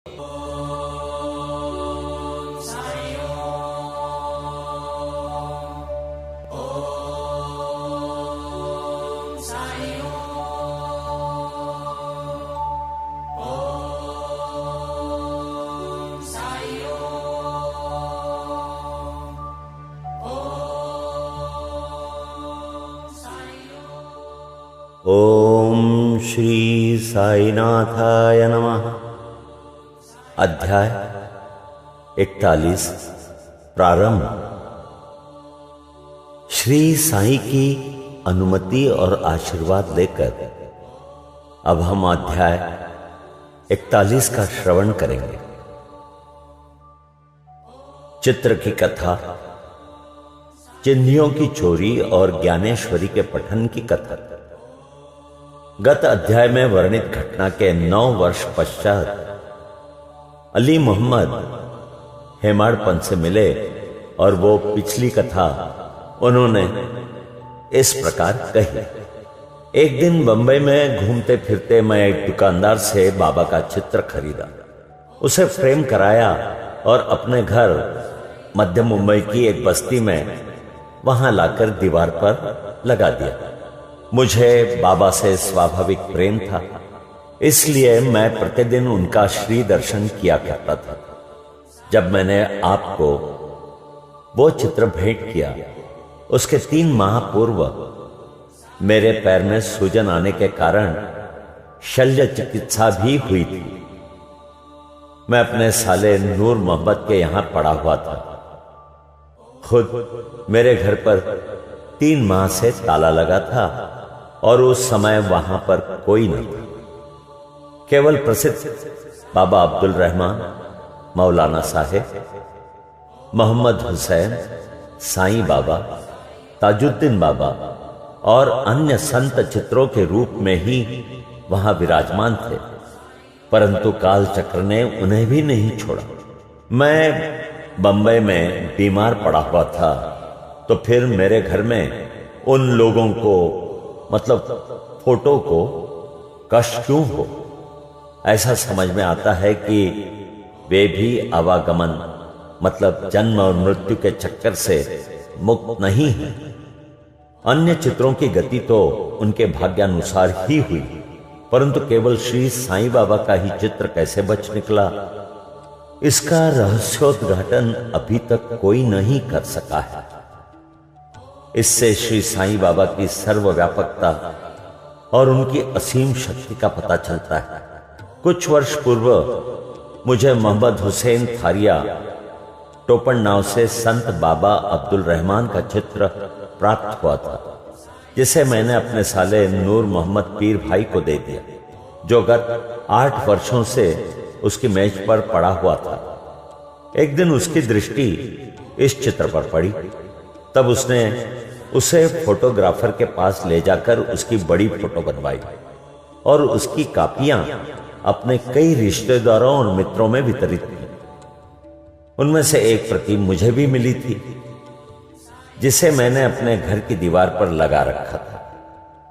ओम श्री साईनाथाय नमः। अध्याय 41 प्रारंभ। श्री साईं की अनुमति और आशीर्वाद लेकर अब हम अध्याय 41 का श्रवण करेंगे। चित्र की कथा, चिन्हियों की चोरी और ज्ञानेश्वरी के पठन की कथा। गत अध्याय में वर्णित घटना के 9 वर्ष पश्चात अली मोहम्मद हेमाड़पंत से मिले और वो पिछली कथा उन्होंने इस प्रकार कही। एक दिन बंबई में घूमते फिरते मैं एक दुकानदार से बाबा का चित्र खरीदा, उसे फ्रेम कराया और अपने घर मध्य मुंबई की एक बस्ती में वहां लाकर दीवार पर लगा दिया। मुझे बाबा से स्वाभाविक प्रेम था, इसलिए मैं प्रतिदिन उनका श्री दर्शन किया करता था। जब मैंने आपको वो चित्र भेंट किया, उसके 3 माह पूर्व मेरे पैर में सूजन आने के कारण शल्य चिकित्सा भी हुई थी। मैं अपने साले नूर मोहम्मद के यहां पड़ा हुआ था। खुद मेरे घर पर 3 माह से ताला लगा था और उस समय वहां पर कोई नहीं था। केवल प्रसिद्ध बाबा अब्दुल रहमान, मौलाना साहेब, मोहम्मद हुसैन, साईं बाबा, ताजुद्दीन बाबा और अन्य संत चित्रों के रूप में ही वहां विराजमान थे, परंतु काल चक्र ने उन्हें भी नहीं छोड़ा। मैं बंबई में बीमार पड़ा हुआ था, तो फिर मेरे घर में उन लोगों को, मतलब फोटो को, कष्ट क्यों हो? ऐसा समझ में आता है कि वे भी आवागमन, मतलब जन्म और मृत्यु के चक्कर से मुक्त नहीं है। अन्य चित्रों की गति तो उनके भाग्यानुसार ही हुई, परंतु केवल श्री साईं बाबा का ही चित्र कैसे बच निकला, इसका रहस्योद्घाटन अभी तक कोई नहीं कर सका है। इससे श्री साईं बाबा की सर्वव्यापकता और उनकी असीम शक्ति का पता चलता है। कुछ वर्ष पूर्व मुझे मोहम्मद हुसैन थारिया टोपन नाव से संत बाबा अब्दुल रहमान का चित्र प्राप्त हुआ था, जिसे मैंने अपने साले नूर मोहम्मद पीर भाई को दे दिया, जो गत 8 वर्षों से उसकी मेज पर पड़ा हुआ था। एक दिन उसकी दृष्टि इस चित्र पर पड़ी, तब उसने उसे फोटोग्राफर के पास ले जाकर उसकी बड़ी फोटो बनवाई और उसकी कापियां अपने कई रिश्तेदारों और मित्रों में वितरित की। उनमें से एक प्रति मुझे भी मिली थी, जिसे मैंने अपने घर की दीवार पर लगा रखा था।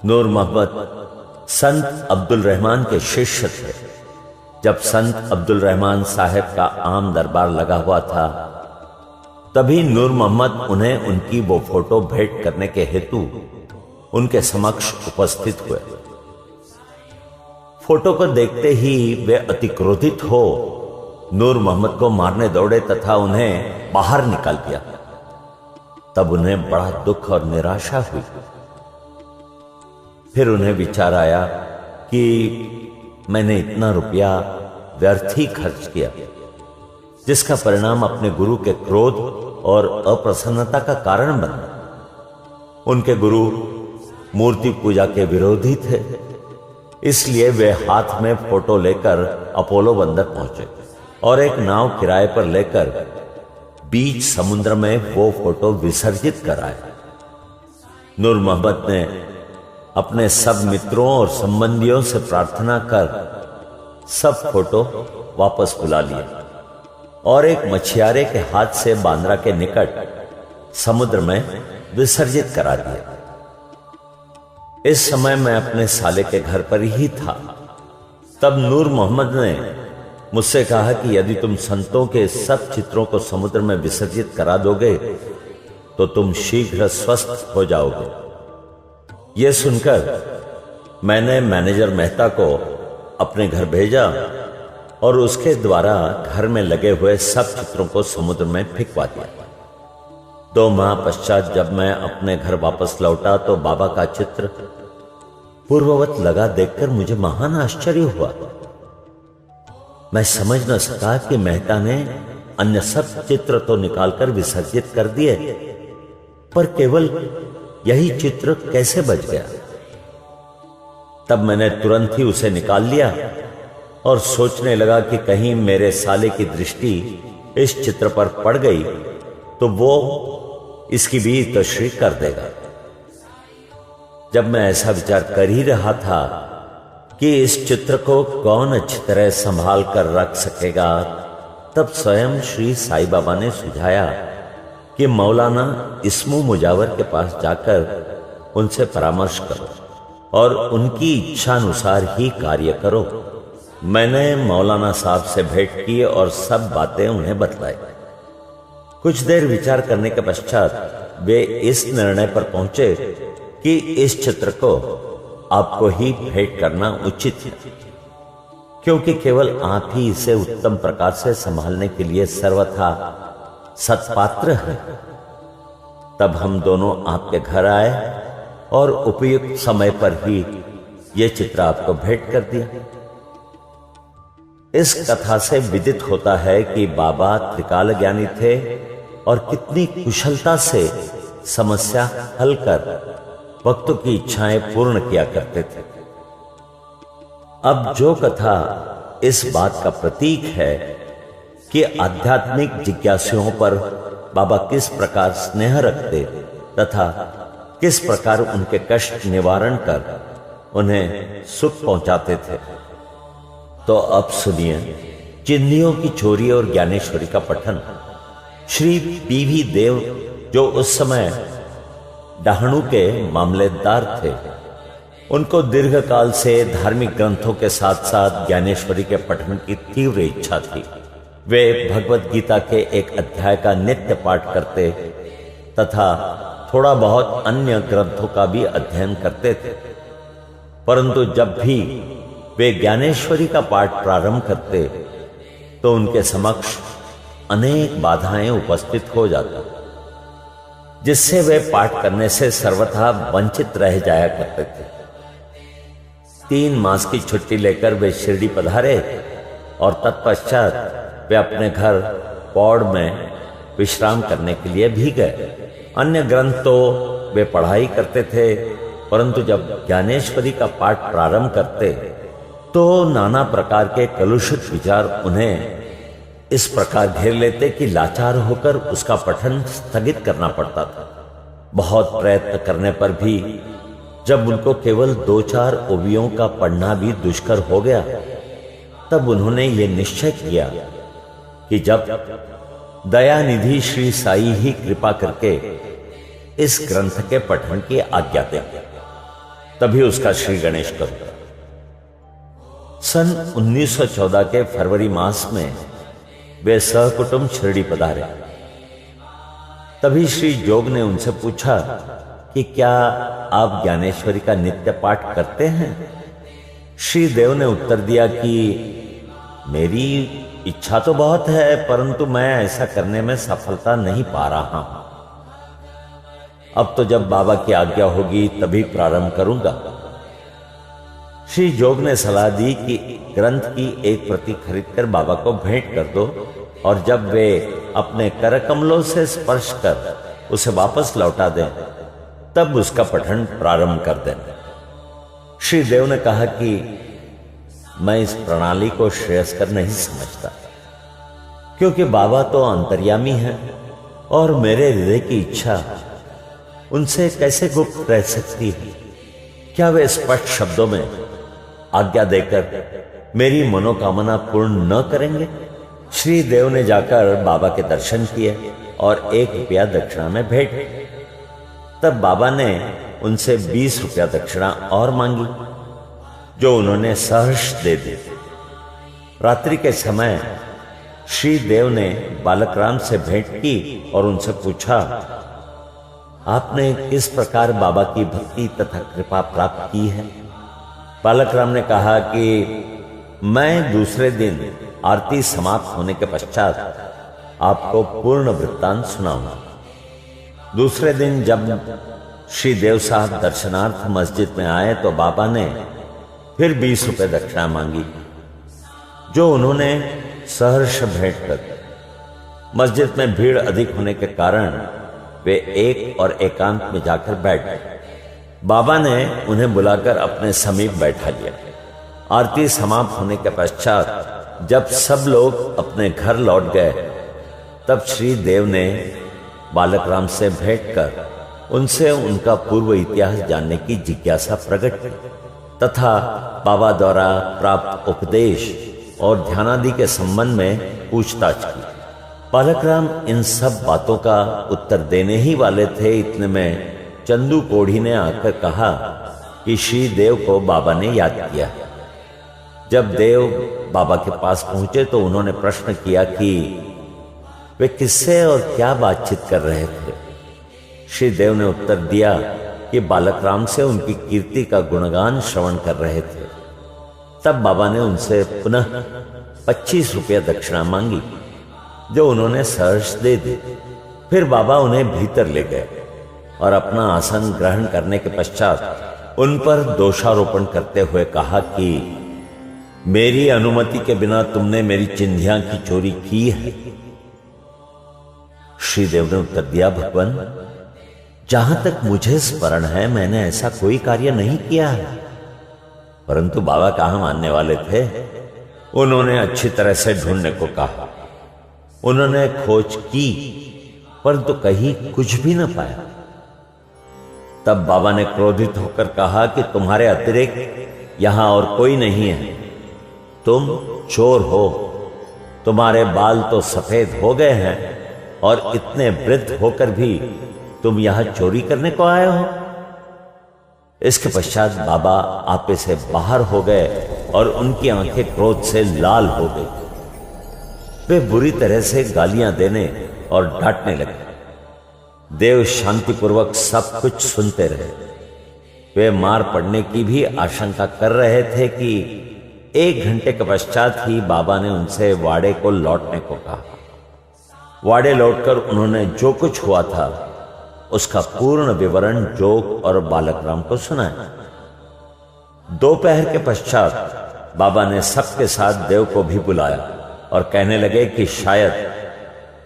नूर मोहम्मद संत अब्दुल रहमान के शिष्य थे। जब संत अब्दुल रहमान साहब का आम दरबार लगा हुआ था, तभी नूर मोहम्मद उन्हें उनकी वो फोटो भेंट करने के हेतु उनके समक्ष उपस्थित हुए। फोटो को देखते ही वे अति क्रोधित हो नूर मोहम्मद को मारने दौड़े तथा उन्हें बाहर निकाल दिया। तब उन्हें बड़ा दुख और निराशा हुई। फिर उन्हें विचार आया कि मैंने इतना रुपया व्यर्थ ही खर्च किया, जिसका परिणाम अपने गुरु के क्रोध और अप्रसन्नता का कारण बना। उनके गुरु मूर्ति पूजा के विरोधी थे, इसलिए वे हाथ में फोटो लेकर अपोलो बंदर पहुंचे और एक नाव किराए पर लेकर बीच समुद्र में वो फोटो विसर्जित कराए। नूर मोहम्मद ने अपने सब मित्रों और संबंधियों से प्रार्थना कर सब फोटो वापस बुला लिए और एक मछियारे के हाथ से बांद्रा के निकट समुद्र में विसर्जित करा दिया। इस समय मैं अपने साले के घर पर ही था। तब नूर मोहम्मद ने मुझसे कहा कि यदि तुम संतों के सब चित्रों को समुद्र में विसर्जित करा दोगे तो तुम शीघ्र स्वस्थ हो जाओगे। यह सुनकर मैंने मैनेजर मेहता को अपने घर भेजा और उसके द्वारा घर में लगे हुए सब चित्रों को समुद्र में फेंकवा दिया। 2 माह पश्चात जब मैं अपने घर वापस लौटा तो बाबा का चित्र पूर्ववत लगा देखकर मुझे महान आश्चर्य हुआ। मैं समझ न सका कि मेहता ने अन्य सब चित्र तो निकालकर विसर्जित कर दिए, पर केवल यही चित्र कैसे बच गया। तब मैंने तुरंत ही उसे निकाल लिया और सोचने लगा कि कहीं मेरे साले की दृष्टि इस चित्र पर पड़ गई तो वो इसकी भी तशरीह कर देगा। जब मैं ऐसा विचार कर ही रहा था कि इस चित्र को कौन अच्छी तरह संभाल कर रख सकेगा, तब स्वयं श्री साईं बाबा ने सुझाया कि मौलाना इस्मू मुजावर के पास जाकर उनसे परामर्श करो और उनकी इच्छानुसार ही कार्य करो। मैंने मौलाना साहब से भेंट की और सब बातें उन्हें बतलाई। कुछ देर विचार करने के पश्चात वे इस निर्णय पर पहुंचे कि इस चित्र को आपको ही भेंट करना उचित है, क्योंकि केवल आप ही इसे उत्तम प्रकार से संभालने के लिए सर्वथा सत्पात्र हैं। तब हम दोनों आपके घर आए और उपयुक्त समय पर ही यह चित्र आपको भेंट कर दिया। इस कथा से विदित होता है कि बाबा त्रिकाल ज्ञानी थे और कितनी कुशलता से समस्या हल कर भक्तों की इच्छाएं पूर्ण किया करते थे। अब जो कथा इस बात का प्रतीक है कि आध्यात्मिक जिज्ञासुओं पर बाबा किस प्रकार स्नेह रखते तथा किस प्रकार उनके कष्ट निवारण कर उन्हें सुख पहुंचाते थे, तो अब सुनिए चिन्हियों की चोरी और ज्ञानेश्वरी का पठन। श्री पीवी देव जो उस समय डहाणु के मामलेदार थे, उनको दीर्घकाल से धार्मिक ग्रंथों के साथ साथ ज्ञानेश्वरी के पठन की तीव्र इच्छा थी। वे भगवत गीता के एक अध्याय का नित्य पाठ करते तथा थोड़ा बहुत अन्य ग्रंथों का भी अध्ययन करते थे, परंतु जब भी वे ज्ञानेश्वरी का पाठ प्रारंभ करते तो उनके समक्ष अनेक बाधाएं उपस्थित हो जाती, जिससे वे पाठ करने से सर्वथा वंचित रह जाया करते थे। 3 मास की छुट्टी लेकर वे शिरडी पधारे और तत्पश्चात वे अपने घर पौड़ में विश्राम करने के लिए भी गए। अन्य ग्रंथ तो वे पढ़ाई करते थे, परंतु जब ज्ञानेश्वरी का पाठ प्रारंभ करते तो नाना प्रकार के कलुषित विचार उन्हें इस प्रकार घेर लेते कि लाचार होकर उसका पठन स्थगित करना पड़ता था। बहुत प्रयत्न करने पर भी जब उनको केवल 2-4 ओवियों का पढ़ना भी दुष्कर हो गया, तब उन्होंने ये निश्चय किया कि जब दयानिधि श्री साई ही कृपा करके इस ग्रंथ के पठन की आज्ञा दें, तभी उसका श्री गणेश करूंगा। सन 1914 के फरवरी मास में वे सहकुटुंब शिरडी पधारे। तभी श्री जोग ने उनसे पूछा कि क्या आप ज्ञानेश्वरी का नित्य पाठ करते हैं? श्री देव ने उत्तर दिया कि मेरी इच्छा तो बहुत है, परंतु मैं ऐसा करने में सफलता नहीं पा रहा हूं। अब तो जब बाबा की आज्ञा होगी तभी प्रारंभ करूंगा। श्री जोग ने सलाह दी कि ग्रंथ की एक प्रति खरीदकर बाबा को भेंट कर दो और जब वे अपने करकमलों से स्पर्श कर उसे वापस लौटा दें तब उसका पठन प्रारंभ कर देना। श्री देव ने कहा कि मैं इस प्रणाली को श्रेयस्कर नहीं समझता, क्योंकि बाबा तो अंतर्यामी हैं और मेरे हृदय की इच्छा उनसे कैसे गुप्त रह सकती है। क्या वे स्पष्ट शब्दों में आज्ञा देकर मेरी मनोकामना पूर्ण न करेंगे? श्री देव ने जाकर बाबा के दर्शन किए और 1 रुपया दक्षिणा में भेंट। तब बाबा ने उनसे 20 रुपया दक्षिणा और मांगी, जो उन्होंने सहर्ष दे दी। रात्रि के समय श्री देव ने बालक राम से भेंट की और उनसे पूछा, आपने किस प्रकार बाबा की भक्ति तथा कृपा प्राप्त की है? बालक राम ने कहा कि मैं दूसरे दिन आरती समाप्त होने के पश्चात आपको पूर्ण वृत्तांत सुनाऊंगा। दूसरे दिन जब श्री देव साहब दर्शनार्थ मस्जिद में आए तो बाबा ने फिर 20 रुपए दक्षिणा मांगी, जो उन्होंने सहर्ष भेंट कर। मस्जिद में भीड़ अधिक होने के कारण वे एक और एकांत में जाकर बैठ गए। बाबा ने उन्हें बुलाकर अपने समीप बैठा लिया। आरती समाप्त होने के पश्चात जब सब लोग अपने घर लौट गए तब श्री देव ने बालक राम से भेंट कर उनसे उनका पूर्व इतिहास जानने की जिज्ञासा प्रकट की तथा बाबा द्वारा प्राप्त उपदेश और ध्यानादि के संबंध में पूछताछ की। बालक राम इन सब बातों का उत्तर देने ही वाले थे, इतने में चंदू कोढ़ी ने आकर कहा कि श्री देव को बाबा ने याद किया। जब देव बाबा के पास पहुंचे तो उन्होंने प्रश्न किया कि वे किससे और क्या बातचीत कर रहे थे। श्री देव ने उत्तर दिया कि बालक राम से उनकी कीर्ति का गुणगान श्रवण कर रहे थे। तब बाबा ने उनसे पुनः 25 रुपया दक्षिणा मांगी, जो उन्होंने सहर्ष दे दी। फिर बाबा उन्हें भीतर ले गए और अपना आसन ग्रहण करने के पश्चात उन पर दोषारोपण करते हुए कहा कि मेरी अनुमति के बिना तुमने मेरी चिन्हियां की चोरी की है। श्रीदेव ने उत्तर दिया, भगवान, जहां तक मुझे स्मरण है मैंने ऐसा कोई कार्य नहीं किया है। परंतु बाबा कहां मानने वाले थे। उन्होंने अच्छी तरह से ढूंढने को कहा। उन्होंने खोज की परंतु कहीं कुछ भी न पाया। तब बाबा ने क्रोधित होकर कहा कि तुम्हारे अतिरिक्त यहां और कोई नहीं है, तुम चोर हो। तुम्हारे बाल तो सफेद हो गए हैं और इतने वृद्ध होकर भी तुम यहां चोरी करने को आए हो। इसके पश्चात बाबा आपे से बाहर हो गए और उनकी आंखें क्रोध से लाल हो गई। वे बुरी तरह से गालियां देने और डांटने लगे। देव शांतिपूर्वक सब कुछ सुनते रहे। वे मार पड़ने की भी आशंका कर रहे थे कि 1 घंटे के पश्चात ही बाबा ने उनसे वाड़े को लौटने को कहा। वाड़े लौटकर उन्होंने जो कुछ हुआ था उसका पूर्ण विवरण जोग और बालक राम को सुनाया। दोपहर के पश्चात बाबा ने सबके साथ देव को भी बुलाया और कहने लगे कि शायद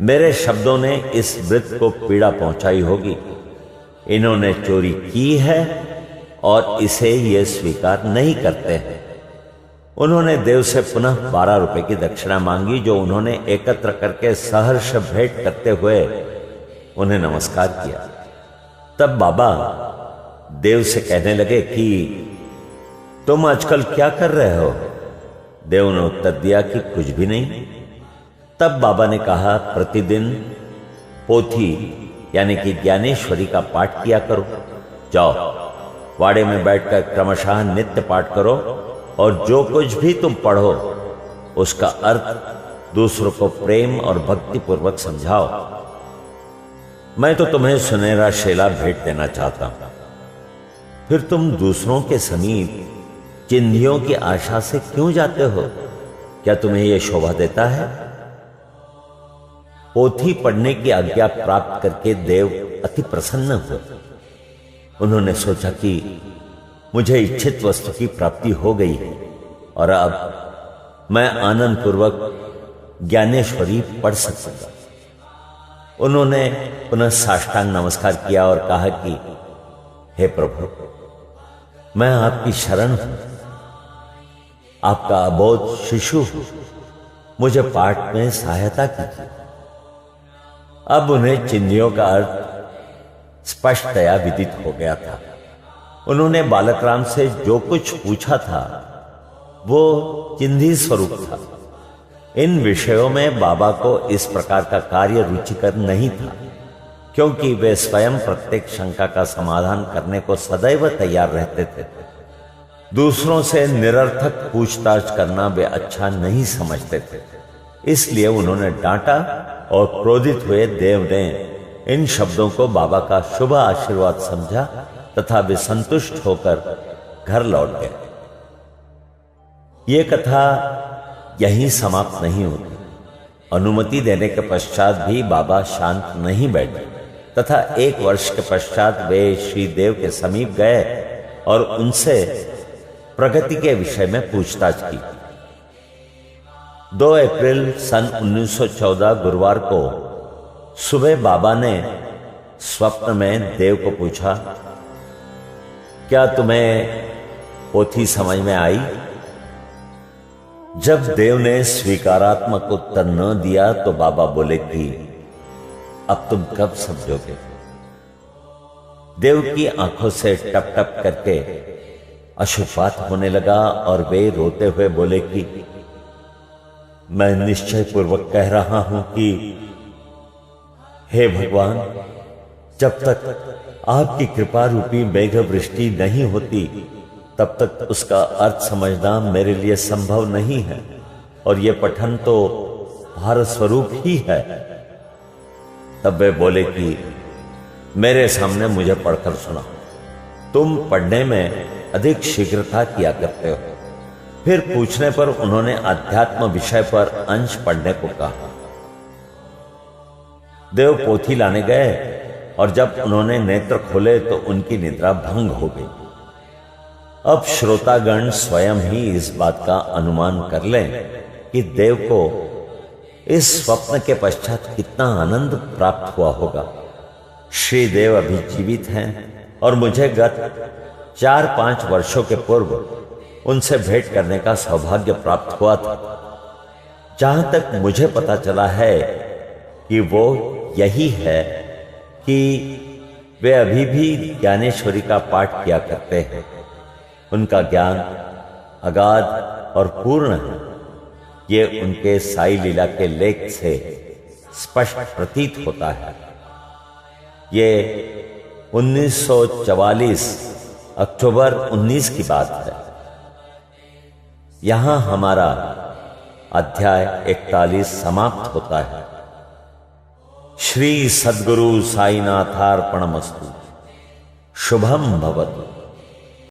मेरे शब्दों ने इस वृद्ध को पीड़ा पहुंचाई होगी। इन्होंने चोरी की है और इसे ये स्वीकार नहीं करते हैं। उन्होंने देव से पुनः 12 रुपए की दक्षिणा मांगी, जो उन्होंने एकत्र करके सहर्ष भेंट करते हुए उन्हें नमस्कार किया। तब बाबा देव से कहने लगे कि तुम आजकल क्या कर रहे हो? देव ने उत्तर दिया कि कुछ भी नहीं। तब बाबा ने कहा, प्रतिदिन पोथी यानी कि ज्ञानेश्वरी का पाठ किया करो। जाओ वाड़े में बैठकर क्रमशः नित्य पाठ करो और जो कुछ भी तुम पढ़ो उसका अर्थ दूसरों को प्रेम और भक्ति पूर्वक समझाओ। मैं तो तुम्हें सुनहरा शेला भेंट देना चाहता हूं, फिर तुम दूसरों के समीप चिन्हियों की आशा से क्यों जाते हो? क्या तुम्हें यह शोभा देता है? पोथी पढ़ने की आज्ञा प्राप्त करके देव अति प्रसन्न हुए। उन्होंने सोचा कि मुझे इच्छित वस्तु की प्राप्ति हो गई है और अब मैं आनंद पूर्वक ज्ञानेश्वरी पढ़ सकूंगा। उन्होंने पुनः साष्टांग नमस्कार किया और कहा कि हे प्रभु, मैं आपकी शरण हूं, आपका अबोध शिशु हूं, मुझे पाठ में सहायता कीजिए। अब उन्हें चिन्हियों का अर्थ स्पष्टतया विदित हो गया था। उन्होंने बालक राम से जो कुछ पूछा था वो चिन्ही स्वरूप था। इन विषयों में बाबा को इस प्रकार का कार्य रुचिकर नहीं था, क्योंकि वे स्वयं प्रत्येक शंका का समाधान करने को सदैव तैयार रहते थे। दूसरों से निरर्थक पूछताछ करना वे अच्छा नहीं समझते थे। इसलिए उन्होंने डांटा और क्रोधित हुए देव ने इन शब्दों को बाबा का शुभ आशीर्वाद समझा तथा वे संतुष्ट होकर घर लौट गए। ये कथा यहीं समाप्त नहीं होती। अनुमति देने के पश्चात भी बाबा शांत नहीं बैठे तथा 1 वर्ष के पश्चात वे श्री देव के समीप गए और उनसे प्रगति के विषय में पूछताछ की। 2 अप्रैल सन 1914 गुरुवार को सुबह बाबा ने स्वप्न में देव को पूछा, क्या तुम्हें पोथी समझ में आई? जब देव ने स्वीकारात्मक उत्तर न दिया तो बाबा बोले कि अब तुम कब समझोगे? देव की आंखों से टप टप करके अश्रुपात होने लगा और वे रोते हुए बोले कि मैं निश्चय पूर्वक कह रहा हूं कि हे भगवान, जब तक आपकी कृपा रूपी मेघ वृष्टि नहीं होती तब तक उसका अर्थ समझना मेरे लिए संभव नहीं है, और यह पठन तो भारत स्वरूप ही है। तब वे बोले कि मेरे सामने मुझे पढ़कर सुना। तुम पढ़ने में अधिक शीघ्रता किया करते हो। फिर पूछने पर उन्होंने अध्यात्म विषय पर अंश पढ़ने को कहा। देव पोथी लाने गए और जब उन्होंने नेत्र खोले तो उनकी निद्रा भंग हो गई। अब श्रोतागण स्वयं ही इस बात का अनुमान कर लें कि देव को इस स्वप्न के पश्चात कितना आनंद प्राप्त हुआ होगा। श्री देव अभी जीवित हैं और मुझे गत 4-5 वर्षों के पूर्व उनसे भेंट करने का सौभाग्य प्राप्त हुआ था। जहां तक मुझे पता चला है कि वो यही है कि वे अभी भी ज्ञानेश्वरी का पाठ किया करते हैं। उनका ज्ञान अगाध और पूर्ण है। ये उनके साई लीला के लेख से स्पष्ट प्रतीत होता है। ये 1944 अक्टूबर 19 की बात है। यहां हमारा अध्याय 41 समाप्त होता है। श्री सद्गुरु साईनाथार्पणमस्तु। शुभम भवतु।